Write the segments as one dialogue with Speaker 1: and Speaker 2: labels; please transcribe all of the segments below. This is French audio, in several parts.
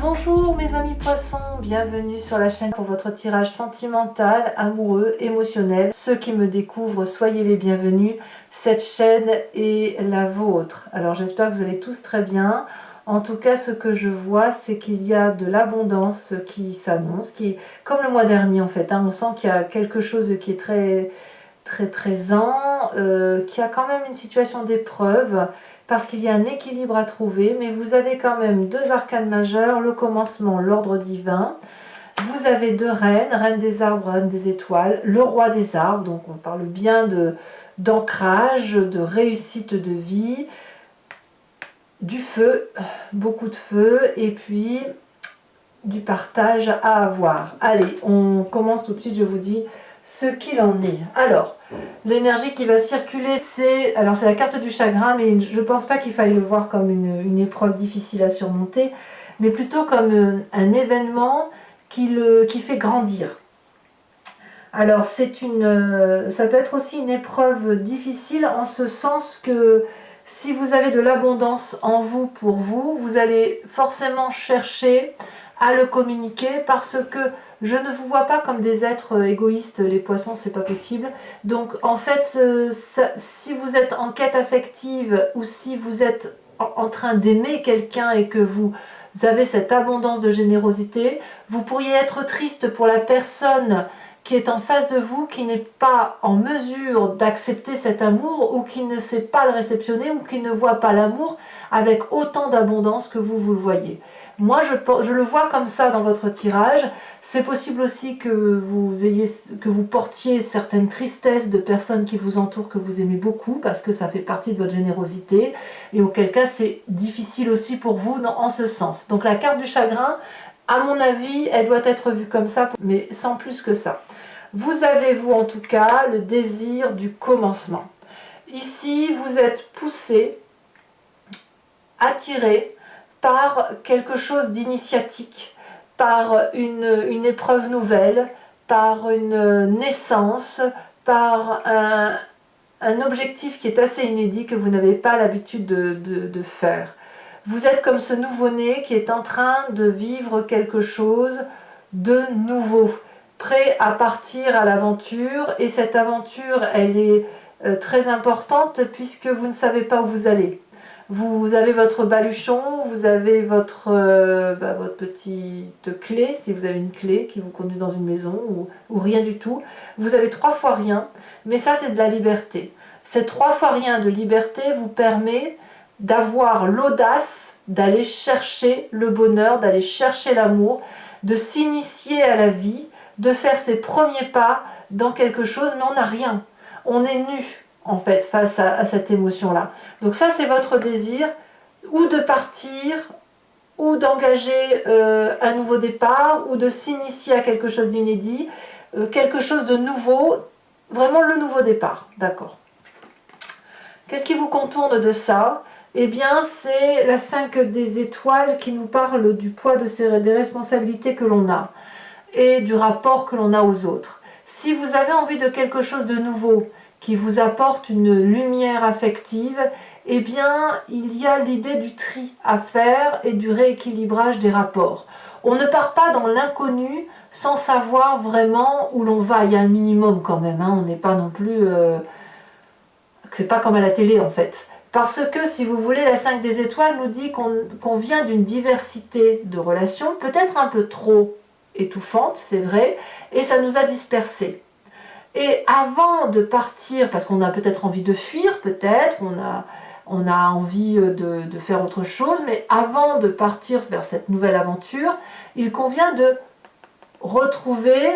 Speaker 1: Bonjour mes amis poissons, bienvenue sur la chaîne pour votre tirage sentimental, amoureux, émotionnel. Ceux qui me découvrent, soyez les bienvenus, cette chaîne est la vôtre. Alors j'espère que vous allez tous très bien. En tout cas, ce que je vois, c'est qu'il y a de l'abondance qui s'annonce, qui comme le mois dernier en fait. On sent qu'il y a quelque chose qui est très présent, qu'il y a quand même une situation d'épreuve, parce qu'il y a un équilibre à trouver, mais vous avez quand même deux arcanes majeures, le commencement, l'ordre divin. Vous avez deux reines, reine des arbres, reine des étoiles, le roi des arbres, donc on parle bien d'ancrage, de réussite de vie, du feu, beaucoup de feu, et puis du partage à avoir. Allez, on commence tout de suite, je vous dis ce qu'il en est. Alors, l'énergie qui va circuler, c'est la carte du chagrin, mais je ne pense pas qu'il faille le voir comme une épreuve difficile à surmonter, mais plutôt comme un événement qui fait grandir. Alors, ça peut être aussi une épreuve difficile en ce sens que si vous avez de l'abondance en vous pour vous, vous allez forcément chercher à le communiquer parce que je ne vous vois pas comme des êtres égoïstes, les poissons, c'est pas possible. Donc en fait, si vous êtes en quête affective ou si vous êtes en train d'aimer quelqu'un et que vous avez cette abondance de générosité, vous pourriez être triste pour la personne qui est en face de vous, qui n'est pas en mesure d'accepter cet amour ou qui ne sait pas le réceptionner ou qui ne voit pas l'amour avec autant d'abondance que vous le voyez. Moi, je le vois comme ça dans votre tirage. C'est possible aussi que vous portiez certaines tristesses de personnes qui vous entourent, que vous aimez beaucoup, parce que ça fait partie de votre générosité, et auquel cas c'est difficile aussi pour vous en ce sens. Donc la carte du chagrin, à mon avis, elle doit être vue comme ça, mais sans plus que ça. Vous avez, vous en tout cas, le désir du commencement. Ici, vous êtes poussé, attiré par quelque chose d'initiatique, par une épreuve nouvelle, par une naissance, par un objectif qui est assez inédit que vous n'avez pas l'habitude de faire. Vous êtes comme ce nouveau-né qui est en train de vivre quelque chose de nouveau, prêt à partir à l'aventure, et cette aventure, elle est très importante puisque vous ne savez pas où vous allez. Vous avez votre baluchon, vous avez votre petite clé, si vous avez une clé qui vous conduit dans une maison, ou rien du tout. Vous avez 3 fois rien, mais ça c'est de la liberté. Ces 3 fois rien de liberté vous permet d'avoir l'audace d'aller chercher le bonheur, d'aller chercher l'amour, de s'initier à la vie, de faire ses premiers pas dans quelque chose, mais on n'a rien. On est nu en fait face à cette émotion-là. Donc ça c'est votre désir, ou de partir, ou d'engager un nouveau départ, ou de s'initier à quelque chose d'inédit, quelque chose de nouveau, vraiment le nouveau départ, d'accord. Qu'est-ce qui vous contourne de ça? Eh bien, c'est la 5 des étoiles qui nous parle du poids des responsabilités que l'on a et du rapport que l'on a aux autres. Si vous avez envie de quelque chose de nouveau qui vous apporte une lumière affective, eh bien, il y a l'idée du tri à faire et du rééquilibrage des rapports. On ne part pas dans l'inconnu sans savoir vraiment où l'on va. Il y a un minimum quand même, on n'est pas non plus... c'est pas comme à la télé en fait. Parce que, si vous voulez, la 5 des étoiles nous dit qu'on vient d'une diversité de relations, peut-être un peu trop étouffante, c'est vrai, et ça nous a dispersés. Et avant de partir, parce qu'on a peut-être envie de fuir, peut-être, on a envie de faire autre chose, mais avant de partir vers cette nouvelle aventure, il convient de retrouver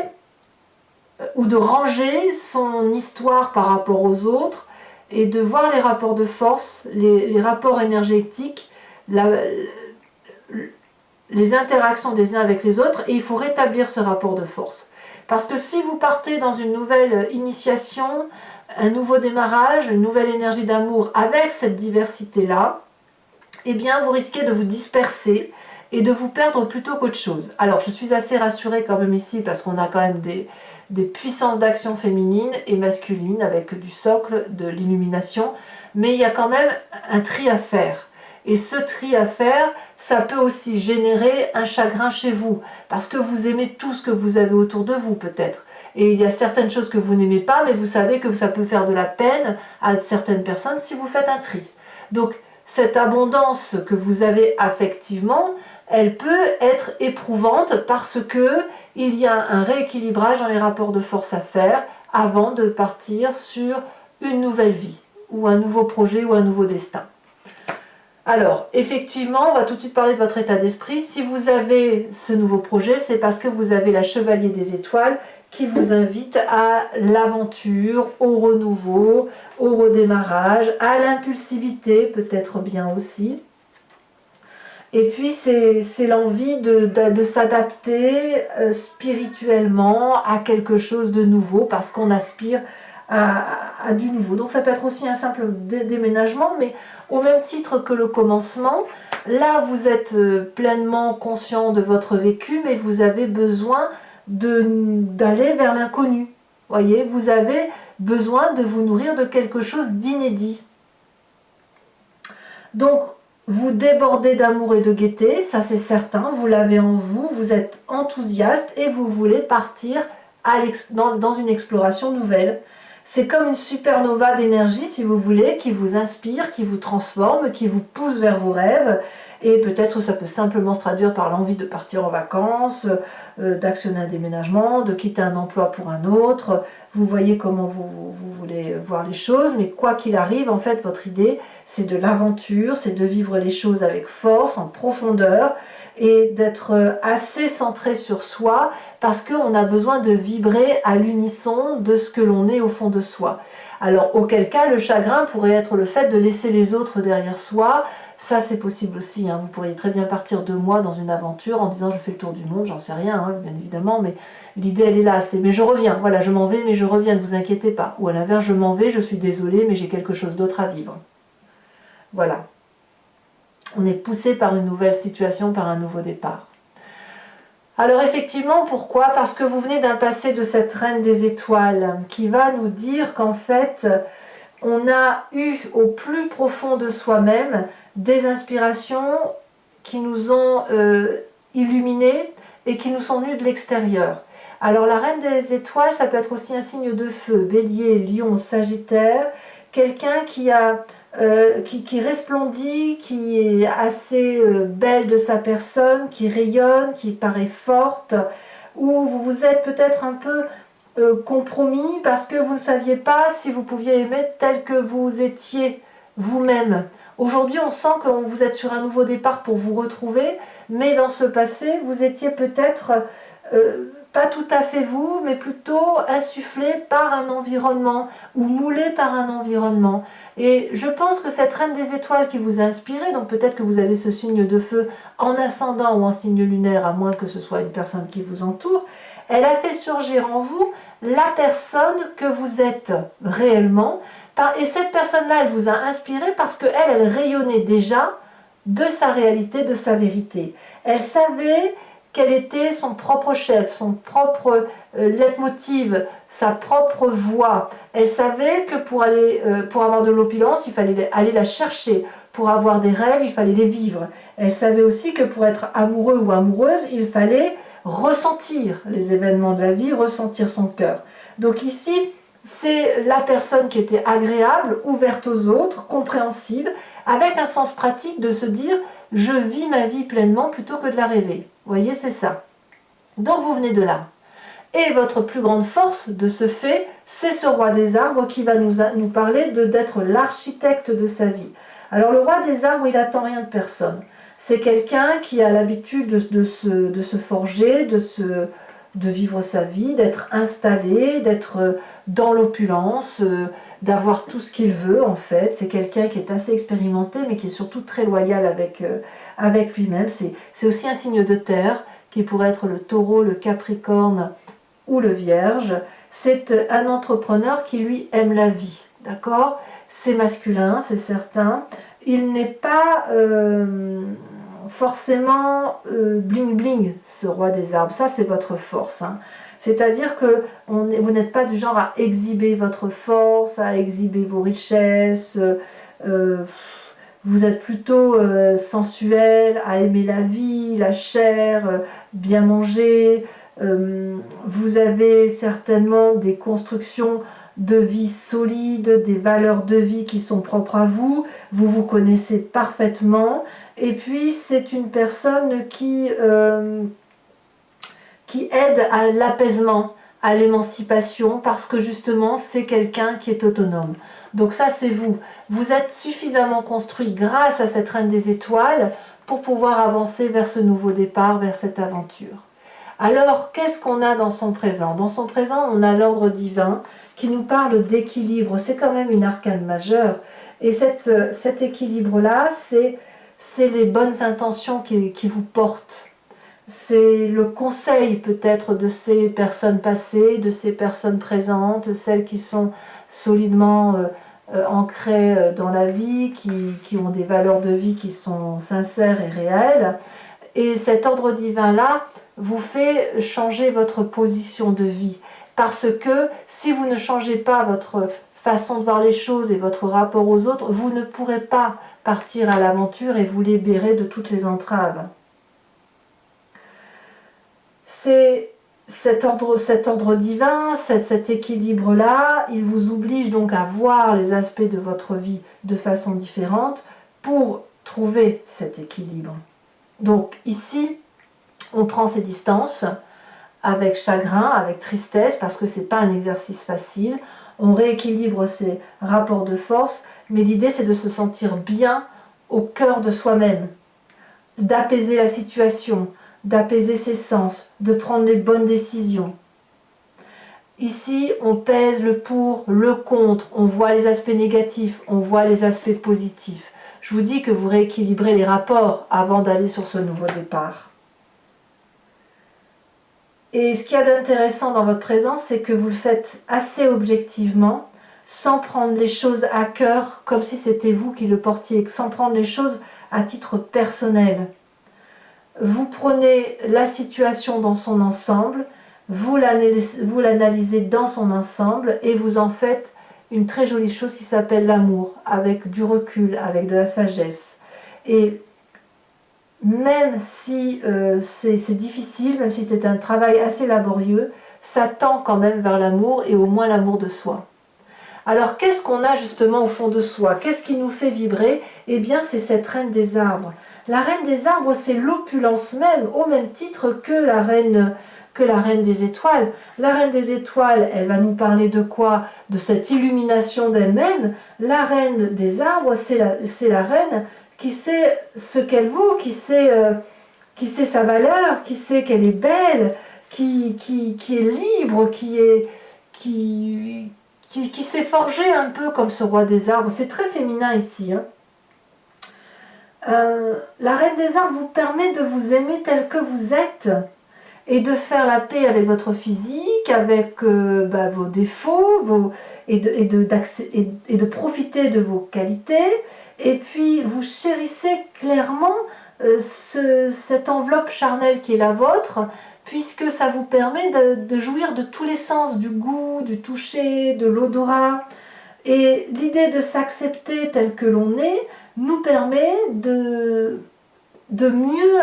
Speaker 1: ou de ranger son histoire par rapport aux autres, et de voir les rapports de force, les rapports énergétiques, les interactions des uns avec les autres, et il faut rétablir ce rapport de force. Parce que si vous partez dans une nouvelle initiation, un nouveau démarrage, une nouvelle énergie d'amour avec cette diversité-là, eh bien vous risquez de vous disperser et de vous perdre plutôt qu'autre chose. Alors je suis assez rassurée quand même ici parce qu'on a quand même des puissances d'action féminines et masculines avec du socle, de l'illumination, mais il y a quand même un tri à faire. Et ce tri à faire, ça peut aussi générer un chagrin chez vous, parce que vous aimez tout ce que vous avez autour de vous peut-être. Et il y a certaines choses que vous n'aimez pas, mais vous savez que ça peut faire de la peine à certaines personnes si vous faites un tri. Donc, cette abondance que vous avez affectivement, elle peut être éprouvante parce que il y a un rééquilibrage dans les rapports de force à faire avant de partir sur une nouvelle vie, ou un nouveau projet, ou un nouveau destin. Alors, effectivement, on va tout de suite parler de votre état d'esprit. Si vous avez ce nouveau projet, c'est parce que vous avez la Chevalier des Étoiles qui vous invite à l'aventure, au renouveau, au redémarrage, à l'impulsivité, peut-être bien aussi. Et puis, c'est l'envie de s'adapter spirituellement à quelque chose de nouveau, parce qu'on aspire à du nouveau. Donc ça peut être aussi un simple déménagement, mais au même titre que le commencement, là vous êtes pleinement conscient de votre vécu, mais vous avez besoin d'aller vers l'inconnu. Voyez, vous avez besoin de vous nourrir de quelque chose d'inédit. Donc vous débordez d'amour et de gaieté, ça c'est certain, vous l'avez en vous, vous êtes enthousiaste et vous voulez partir dans une exploration nouvelle. C'est comme une supernova d'énergie, si vous voulez, qui vous inspire, qui vous transforme, qui vous pousse vers vos rêves. Et peut-être ça peut simplement se traduire par l'envie de partir en vacances, d'actionner un déménagement, de quitter un emploi pour un autre. Vous voyez comment vous voulez voir les choses, mais quoi qu'il arrive, en fait, votre idée, c'est de l'aventure, c'est de vivre les choses avec force, en profondeur, et d'être assez centré sur soi, parce qu'on a besoin de vibrer à l'unisson de ce que l'on est au fond de soi. Alors, auquel cas, le chagrin pourrait être le fait de laisser les autres derrière soi. Ça, c'est possible aussi, hein. Vous pourriez très bien partir 2 mois dans une aventure en disant je fais le tour du monde, j'en sais rien, hein, bien évidemment, mais l'idée elle est là, c'est mais je reviens, voilà, je m'en vais mais je reviens, ne vous inquiétez pas. Ou à l'inverse, je m'en vais, je suis désolée mais j'ai quelque chose d'autre à vivre. Voilà. On est poussé par une nouvelle situation, par un nouveau départ. Alors effectivement, pourquoi? Parce que vous venez d'un passé de cette reine des étoiles qui va nous dire qu'en fait, on a eu au plus profond de soi-même des inspirations qui nous ont illuminés et qui nous sont venues de l'extérieur. Alors la reine des étoiles, ça peut être aussi un signe de feu, bélier, lion, sagittaire, quelqu'un qui resplendit, qui est assez belle de sa personne, qui rayonne, qui paraît forte, où vous vous êtes peut-être un peu compromis parce que vous ne saviez pas si vous pouviez aimer tel que vous étiez vous-même. Aujourd'hui, on sent que vous êtes sur un nouveau départ pour vous retrouver, mais dans ce passé, vous étiez peut-être pas tout à fait vous, mais plutôt insufflé par un environnement ou moulé par un environnement. Et je pense que cette reine des étoiles qui vous a inspiré, donc peut-être que vous avez ce signe de feu en ascendant ou en signe lunaire, à moins que ce soit une personne qui vous entoure, elle a fait surgir en vous la personne que vous êtes réellement. Et cette personne-là, elle vous a inspiré parce qu'elle, elle rayonnait déjà de sa réalité, de sa vérité. Elle savait quel était son propre chef, son propre leitmotiv, sa propre voix. Elle savait que pour avoir de l'opulence, il fallait aller la chercher. Pour avoir des rêves, il fallait les vivre. Elle savait aussi que pour être amoureux ou amoureuse, il fallait ressentir les événements de la vie, ressentir son cœur. Donc ici, c'est la personne qui était agréable, ouverte aux autres, compréhensible, avec un sens pratique de se dire « je vis ma vie pleinement plutôt que de la rêver ». Vous voyez, c'est ça. Donc vous venez de là. Et votre plus grande force de ce fait, c'est ce roi des arbres qui va nous parler d'être l'architecte de sa vie. Alors le roi des arbres, il n'attend rien de personne. C'est quelqu'un qui a l'habitude de se forger, de vivre sa vie, d'être installé, d'être dans l'opulence, d'avoir tout ce qu'il veut en fait. C'est quelqu'un qui est assez expérimenté mais qui est surtout très loyal avec lui-même. C'est aussi un signe de terre qui pourrait être le taureau, le capricorne ou le vierge. C'est un entrepreneur qui lui aime la vie, d'accord? C'est masculin, c'est certain. Il n'est pas forcément bling bling, ce roi des arbres. Ça, c'est votre force, hein. C'est-à-dire que vous n'êtes pas du genre à exhiber votre force, à exhiber vos richesses. Vous vous êtes plutôt sensuel, à aimer la vie, la chair, bien manger. Vous avez certainement des constructions de vie solides, des valeurs de vie qui sont propres à vous. Vous vous connaissez parfaitement. Et puis, c'est une personne qui aide à l'apaisement, à l'émancipation, parce que justement, c'est quelqu'un qui est autonome. Donc ça, c'est vous. Vous êtes suffisamment construit grâce à cette reine des étoiles pour pouvoir avancer vers ce nouveau départ, vers cette aventure. Alors, qu'est-ce qu'on a dans son présent? Dans son présent, on a l'ordre divin qui nous parle d'équilibre. C'est quand même une arcane majeure. Et cet équilibre-là, c'est les bonnes intentions qui vous portent. C'est le conseil peut-être de ces personnes passées, de ces personnes présentes, celles qui sont solidement ancrées dans la vie, qui ont des valeurs de vie qui sont sincères et réelles. Et cet ordre divin-là vous fait changer votre position de vie. Parce que si vous ne changez pas votre façon de voir les choses et votre rapport aux autres, vous ne pourrez pas partir à l'aventure et vous libérer de toutes les entraves. C'est cet ordre divin, cet équilibre-là, il vous oblige donc à voir les aspects de votre vie de façon différente pour trouver cet équilibre. Donc ici, on prend ses distances avec chagrin, avec tristesse, parce que ce n'est pas un exercice facile. On rééquilibre ses rapports de force, mais l'idée c'est de se sentir bien au cœur de soi-même, d'apaiser la situation, d'apaiser ses sens, de prendre les bonnes décisions. Ici, on pèse le pour, le contre, on voit les aspects négatifs, on voit les aspects positifs. Je vous dis que vous rééquilibrez les rapports avant d'aller sur ce nouveau départ. Et ce qu'il y a d'intéressant dans votre présence, c'est que vous le faites assez objectivement, sans prendre les choses à cœur, comme si c'était vous qui le portiez, sans prendre les choses à titre personnel. Vous prenez la situation dans son ensemble, vous l'analysez dans son ensemble et vous en faites une très jolie chose qui s'appelle l'amour, avec du recul, avec de la sagesse. Et même si c'est difficile, même si c'est un travail assez laborieux, ça tend quand même vers l'amour et au moins l'amour de soi. Alors qu'est-ce qu'on a justement au fond de soi? Qu'est-ce qui nous fait vibrer? Eh bien c'est cette reine des arbres. La reine des arbres, c'est l'opulence même, au même titre que la reine des étoiles. La reine des étoiles, elle va nous parler de quoi? De cette illumination d'elle-même. La reine des arbres, c'est la reine qui sait ce qu'elle vaut, qui sait sa valeur, qui sait qu'elle est belle, qui est libre, qui s'est forgé un peu comme ce roi des arbres. C'est très féminin ici. La reine des arbres vous permet de vous aimer tel que vous êtes et de faire la paix avec votre physique, avec vos défauts et de profiter de vos qualités. Et puis vous chérissez clairement cette enveloppe charnelle qui est la vôtre, puisque ça vous permet de jouir de tous les sens, du goût, du toucher, de l'odorat. Et l'idée de s'accepter tel que l'on est nous permet de mieux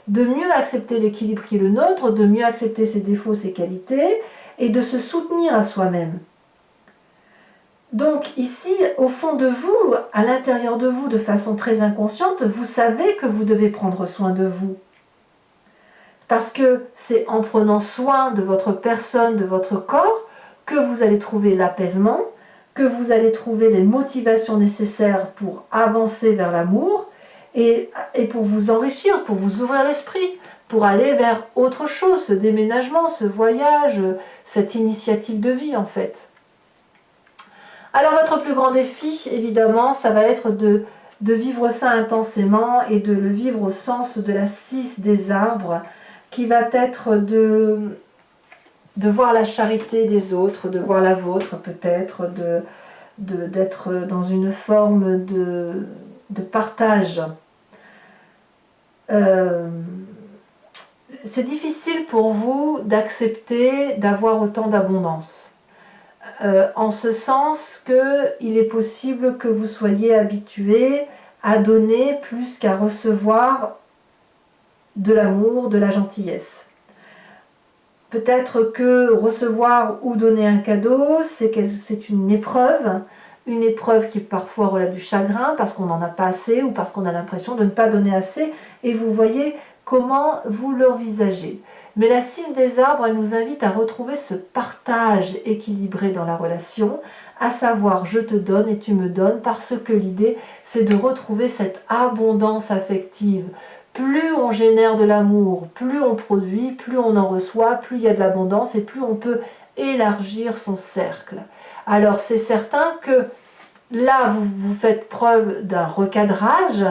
Speaker 1: de mieux accepter l'équilibre qui est le nôtre, de mieux accepter ses défauts, ses qualités, et de se soutenir à soi-même. Donc ici, au fond de vous, à l'intérieur de vous, de façon très inconsciente, vous savez que vous devez prendre soin de vous. Parce que c'est en prenant soin de votre personne, de votre corps, que vous allez trouver l'apaisement, que vous allez trouver les motivations nécessaires pour avancer vers l'amour et pour vous enrichir, pour vous ouvrir l'esprit, pour aller vers autre chose, ce déménagement, ce voyage, cette initiative de vie en fait. Alors votre plus grand défi, évidemment, ça va être de vivre ça intensément et de le vivre au sens de la 6 des arbres, qui va être de voir la charité des autres, de voir la vôtre peut-être, d'être dans une forme de partage. C'est difficile pour vous d'accepter d'avoir autant d'abondance. en ce sens qu'il est possible que vous soyez habitué à donner plus qu'à recevoir de l'amour, de la gentillesse. Peut-être que recevoir ou donner un cadeau, c'est une épreuve qui parfois relève du chagrin parce qu'on n'en a pas assez ou parce qu'on a l'impression de ne pas donner assez, et vous voyez comment vous l'envisagez. Mais la 6 des arbres, elle nous invite à retrouver ce partage équilibré dans la relation, à savoir je te donne et tu me donnes, parce que l'idée c'est de retrouver cette abondance affective. Plus on génère de l'amour, plus on produit, plus on en reçoit, plus il y a de l'abondance et plus on peut élargir son cercle. Alors c'est certain que là vous faites preuve d'un recadrage,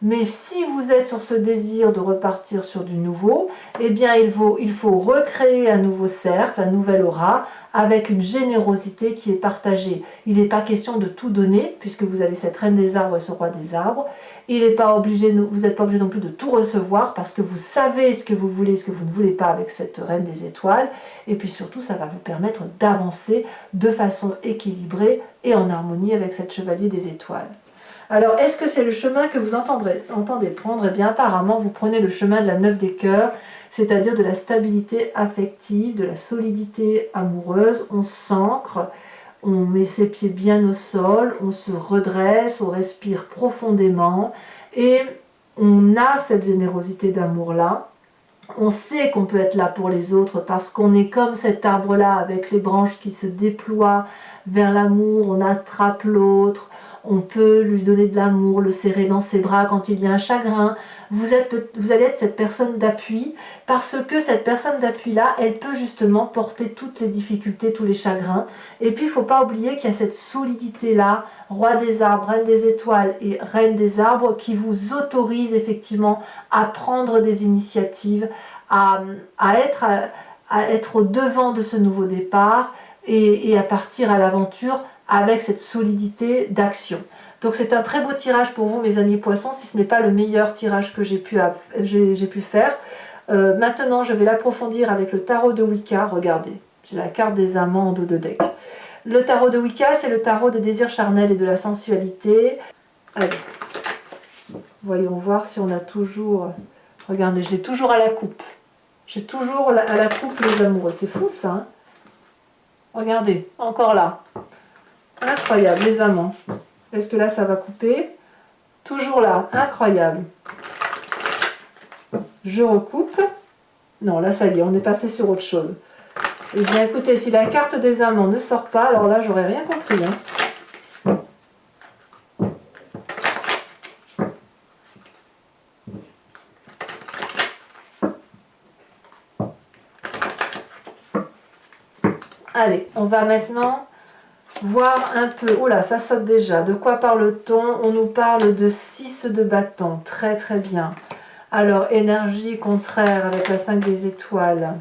Speaker 1: mais si vous êtes sur ce désir de repartir sur du nouveau, eh bien il faut recréer un nouveau cercle, un nouvel aura, avec une générosité qui est partagée. Il n'est pas question de tout donner, puisque vous avez cette reine des arbres et ce roi des arbres. Vous n'êtes pas obligé non plus de tout recevoir, parce que vous savez ce que vous voulez, ce que vous ne voulez pas avec cette reine des étoiles. Et puis surtout, ça va vous permettre d'avancer de façon équilibrée et en harmonie avec cette chevalier des étoiles. Alors, est-ce que c'est le chemin que vous entendez prendre? Eh bien, apparemment, vous prenez le chemin de la 9 des cœurs, c'est-à-dire de la stabilité affective, de la solidité amoureuse. On s'ancre, on met ses pieds bien au sol, on se redresse, on respire profondément et on a cette générosité d'amour-là. On sait qu'on peut être là pour les autres parce qu'on est comme cet arbre-là avec les branches qui se déploient vers l'amour, on attrape l'autre, on peut lui donner de l'amour, le serrer dans ses bras quand il y a un chagrin. Vous allez être cette personne d'appui parce que cette personne d'appui-là, elle peut justement porter toutes les difficultés, tous les chagrins. Et puis il ne faut pas oublier qu'il y a cette solidité-là, roi des arbres, reine des étoiles et reine des arbres, qui vous autorise effectivement à prendre des initiatives, à être au devant de ce nouveau départ et à partir à l'aventure avec cette solidité d'action. Donc c'est un très beau tirage pour vous, mes amis poissons, si ce n'est pas le meilleur tirage que j'ai pu faire. Maintenant, je vais l'approfondir avec le tarot de Wicca. Regardez, j'ai la carte des amants en dos de deck. Le tarot de Wicca, c'est le tarot des désirs charnels et de la sensualité. Allez, voyons voir si on a toujours... Regardez, je l'ai toujours à la coupe. J'ai toujours à la coupe les amoureux. C'est fou ça, hein? Regardez, encore là. Incroyable, les amants. Est-ce que là, ça va couper? Toujours là, incroyable. Je recoupe. Non, là, ça y est, on est passé sur autre chose. Eh bien, écoutez, si la carte des amants ne sort pas, alors là, j'aurais rien compris. Hein. Allez, on va maintenant voir un peu. Oh là, ça saute déjà. De quoi parle-t-on? On nous parle de 6 de bâton. Très très bien. Alors, énergie contraire avec la 5 des étoiles.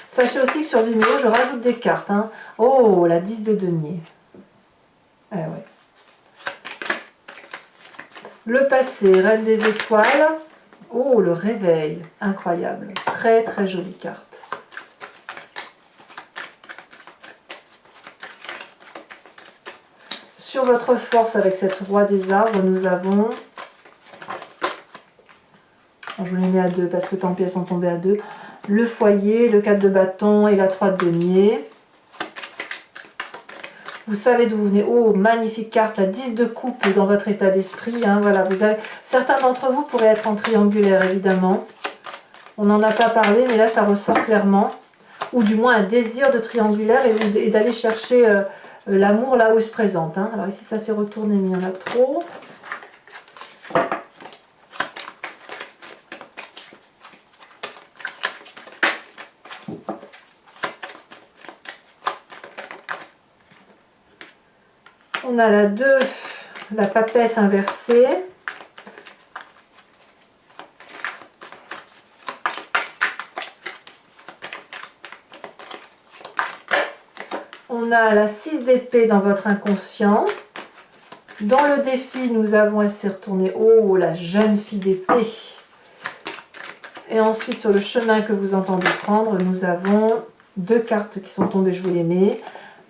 Speaker 1: Sachez aussi que sur Vimeo, je rajoute des cartes. Hein. Oh, la 10 de denier. Eh ouais. Le passé, reine des étoiles. Oh, le réveil. Incroyable. Très très jolie carte. Sur votre force avec cette roi des arbres, nous avons... Je vous les mets à 2 parce que tant pis, elles sont tombées à 2. Le foyer, le 4 de bâton et la 3 de denier. Vous savez d'où vous venez. Oh, magnifique carte, la 10 de coupe dans votre état d'esprit. Hein, voilà, certains d'entre vous pourraient être en triangulaire, évidemment. On n'en a pas parlé, mais là, ça ressort clairement. Ou du moins un désir de triangulaire et d'aller chercher... l'amour là où il se présente. Hein. Alors ici, ça s'est retourné, mais il y en a trop. On a la 2, la papesse inversée. On a la 6 d'épée dans votre inconscient. Dans le défi, nous avons, elle s'est retournée, oh, la jeune fille d'épée. Et ensuite, sur le chemin que vous entendez prendre, nous avons 2 cartes qui sont tombées, je vous les mets.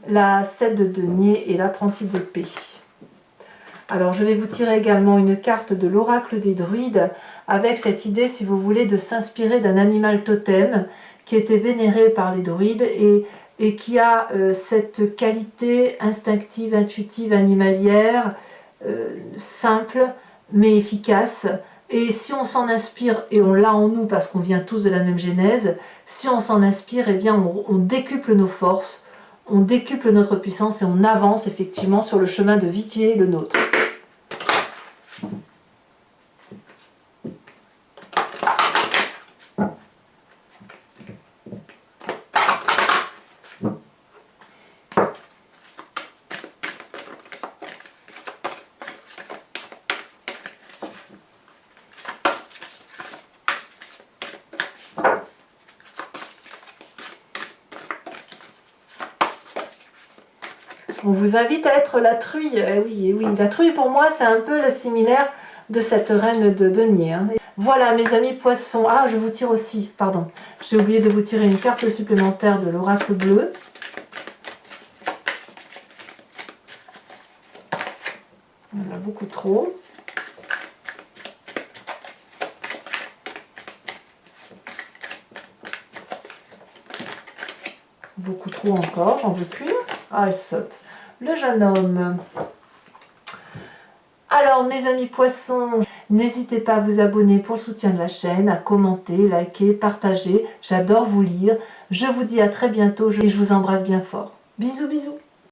Speaker 1: La 7 de denier et l'apprenti d'épée. Alors je vais vous tirer également une carte de l'oracle des druides avec cette idée, si vous voulez, de s'inspirer d'un animal totem qui était vénéré par les druides et qui a cette qualité instinctive, intuitive, animalière, simple mais efficace. Et si on s'en inspire, et on l'a en nous parce qu'on vient tous de la même genèse, si on s'en inspire, eh bien on décuple nos forces, on décuple notre puissance et on avance effectivement sur le chemin de vie qui est le nôtre. On vous invite à être la truie. Oui, oui, la truie pour moi c'est un peu le similaire de cette reine de denier. Hein. Voilà mes amis poissons. Ah, je vous tire aussi, pardon. J'ai oublié de vous tirer une carte supplémentaire de l'oracle bleu. Il y en a beaucoup trop. Beaucoup trop encore, j'en veux qu'une. Ah, elle saute. Le jeune homme. Alors mes amis poissons, n'hésitez pas à vous abonner pour le soutien de la chaîne, à commenter, liker, partager. J'adore vous lire. Je vous dis à très bientôt et je vous embrasse bien fort. Bisous, bisous.